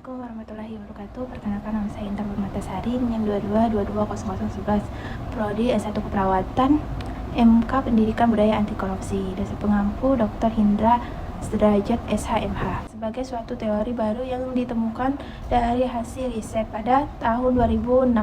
Assalamualaikum warahmatullahi wabarakatuh. Perkenalkan, nama saya Intan Permatasari, NIM 22220011, Prodi S1 Keperawatan, MK Pendidikan Budaya Anti Korupsi. Dosen pengampu Dr. Hindra Sudrajat SHMH. Sebagai suatu teori baru yang ditemukan dari hasil riset pada tahun 2016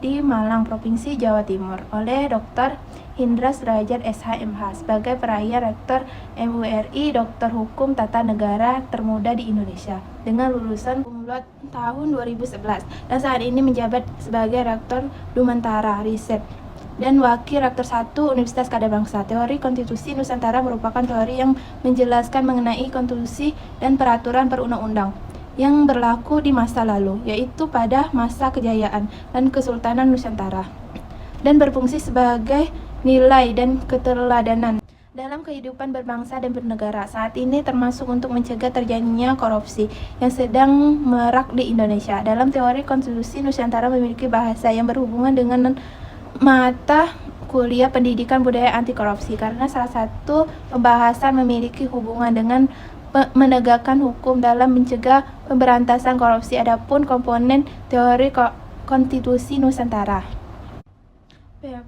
di Malang, Provinsi Jawa Timur oleh Dr. Hindra Sudrajat SHMH sebagai peraih Rektor MURI Doktor Hukum Tata Negara termuda di Indonesia dengan lulusan kumlot tahun 2011 dan saat ini menjabat sebagai Rektor Dumantara Riset dan Wakil Rektor 1 Universitas Kadabangsa. Teori Konstitusi Nusantara merupakan teori yang menjelaskan mengenai konstitusi dan peraturan perundang-undang yang berlaku di masa lalu, yaitu pada masa kejayaan dan Kesultanan Nusantara, dan berfungsi sebagai nilai dan keteladanan dalam kehidupan berbangsa dan bernegara saat ini, termasuk untuk mencegah terjadinya korupsi yang sedang marak di Indonesia. Dalam teori konstitusi Nusantara memiliki bahasa yang berhubungan dengan mata kuliah pendidikan budaya anti korupsi karena salah satu pembahasan memiliki hubungan dengan menegakkan hukum dalam mencegah pemberantasan korupsi. Adapun komponen teori konstitusi Nusantara,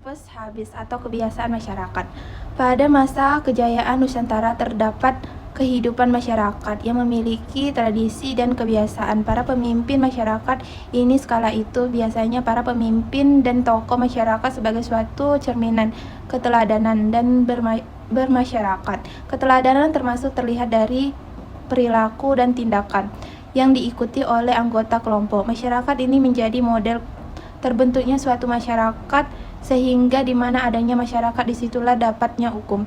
purpose habis atau kebiasaan masyarakat. Pada masa kejayaan Nusantara terdapat kehidupan masyarakat yang memiliki tradisi dan kebiasaan. Para pemimpin masyarakat ini skala itu biasanya para pemimpin dan tokoh masyarakat sebagai suatu cerminan keteladanan dan bermasyarakat. Keteladanan termasuk terlihat dari perilaku dan tindakan yang diikuti oleh anggota kelompok. Masyarakat ini menjadi model terbentuknya suatu masyarakat, sehingga di mana adanya masyarakat disitulah dapatnya hukum.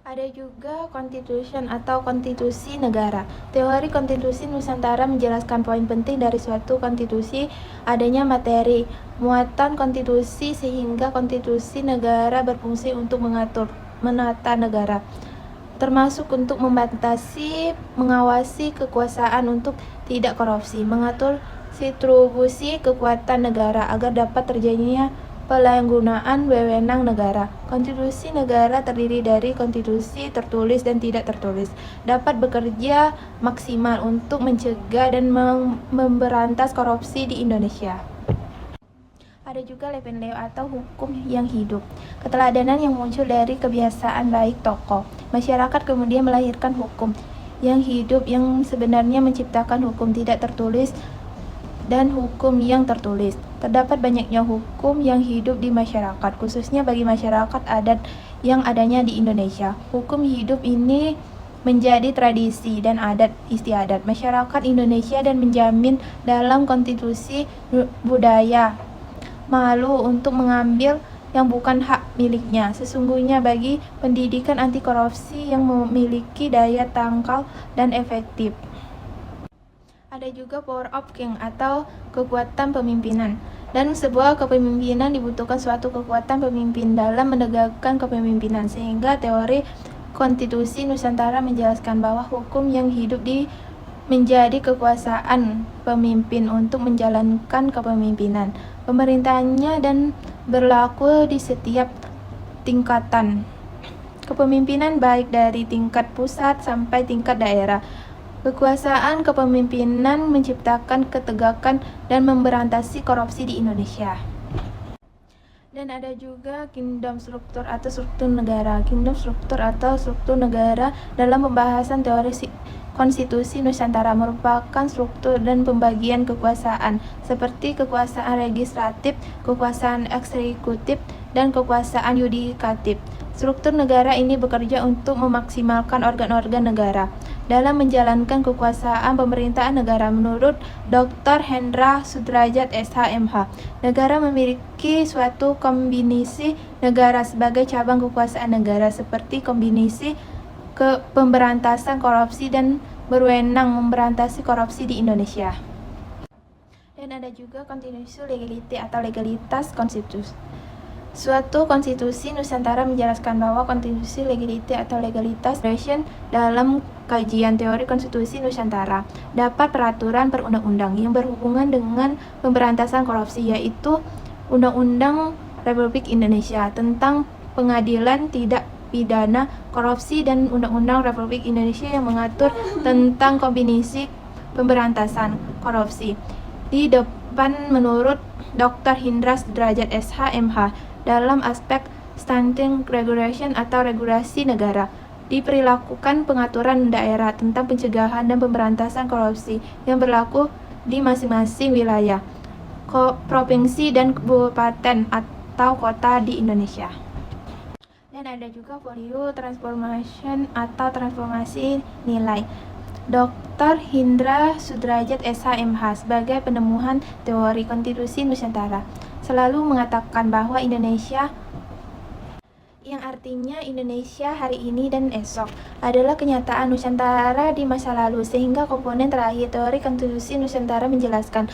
Ada juga constitution atau konstitusi negara. Teori konstitusi Nusantara menjelaskan poin penting dari suatu konstitusi, adanya materi, muatan konstitusi sehingga konstitusi negara berfungsi untuk menata negara, termasuk untuk membatasi, mengawasi kekuasaan untuk tidak korupsi, mengatur distribusi kekuatan negara agar dapat terjadinya penyalahgunaan wewenang negara. Konstitusi negara terdiri dari konstitusi tertulis dan tidak tertulis, dapat bekerja maksimal untuk mencegah dan memberantas korupsi di Indonesia. Ada juga Levenleo atau hukum yang hidup, keteladanan yang muncul dari kebiasaan baik tokoh masyarakat kemudian melahirkan hukum yang hidup yang sebenarnya menciptakan hukum tidak tertulis dan hukum yang tertulis. Terdapat banyaknya hukum yang hidup di masyarakat, khususnya bagi masyarakat adat yang adanya di Indonesia. Hukum hidup ini menjadi tradisi dan adat istiadat masyarakat Indonesia dan menjamin dalam konstitusi budaya malu untuk mengambil yang bukan hak miliknya. Sesungguhnya bagi pendidikan anti korupsi yang memiliki daya tangkal dan efektif. Ada juga power of king atau kekuatan pemimpinan. Dan sebuah kepemimpinan dibutuhkan suatu kekuatan pemimpin dalam menegakkan kepemimpinan, sehingga teori konstitusi Nusantara menjelaskan bahwa hukum yang hidup menjadi kekuasaan pemimpin untuk menjalankan kepemimpinan pemerintahannya dan berlaku di setiap tingkatan kepemimpinan baik dari tingkat pusat sampai tingkat daerah. Kekuasaan kepemimpinan menciptakan ketegakan dan memberantasi korupsi di Indonesia. Dan ada juga kingdom struktur atau struktur negara. Kingdom struktur atau struktur negara dalam pembahasan teori konstitusi Nusantara merupakan struktur dan pembagian kekuasaan seperti kekuasaan legislatif, kekuasaan eksekutif, dan kekuasaan yudikatif. Struktur negara ini bekerja untuk memaksimalkan organ-organ negara dalam menjalankan kekuasaan pemerintahan negara. Menurut Dr. Hendra Sudrajat SHMH, negara memiliki suatu kombinasi negara sebagai cabang kekuasaan negara seperti kombinasi pemberantasan korupsi dan berwenang memberantasi korupsi di Indonesia. Dan ada juga konstitusi legality atau legalitas konstitusi. Suatu konstitusi Nusantara menjelaskan bahwa konstitusi legality atau legalitas dalam kajian teori konstitusi Nusantara dapat peraturan perundang-undang yang berhubungan dengan pemberantasan korupsi, yaitu Undang-Undang Republik Indonesia tentang Pengadilan Tidak Pidana Korupsi dan Undang-Undang Republik Indonesia yang mengatur tentang kombinasi pemberantasan korupsi. Di depan menurut Dr. Hindra Sudrajat SH MH dalam aspek stunting regulation atau regulasi negara diperlakukan pengaturan daerah tentang pencegahan dan pemberantasan korupsi yang berlaku di masing-masing wilayah, provinsi dan kabupaten atau kota di Indonesia. Dan ada juga folio transformation atau transformasi nilai. Dr. Hindra Sudrajat SH MH sebagai penemuan teori konstitusi Nusantara selalu mengatakan bahwa Indonesia, yang artinya Indonesia hari ini dan esok, adalah kenyataan Nusantara di masa lalu, sehingga komponen terakhir teori konstitusi Nusantara menjelaskan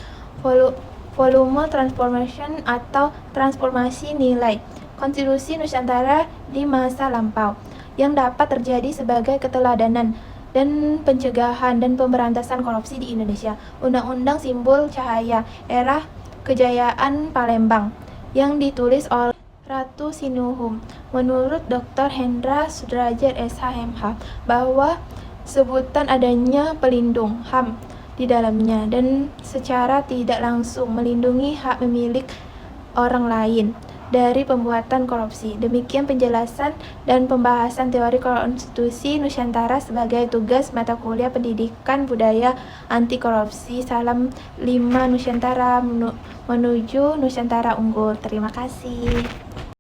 volume transformation atau transformasi nilai konstitusi Nusantara di masa lampau yang dapat terjadi sebagai keteladanan dan pencegahan dan pemberantasan korupsi di Indonesia. Undang-Undang Simbol Cahaya Era Kejayaan Palembang yang ditulis oleh Ratu Sinuhun. Menurut Dr. Hendra Sudrajat SHMH bahwa sebutan adanya pelindung HAM di dalamnya dan secara tidak langsung melindungi hak milik orang lain dari pembuatan korupsi. Demikian penjelasan dan pembahasan teori konstitusi Nusantara sebagai tugas mata kuliah pendidikan budaya anti korupsi. Salam 5 Nusantara menuju Nusantara unggul. Terima kasih.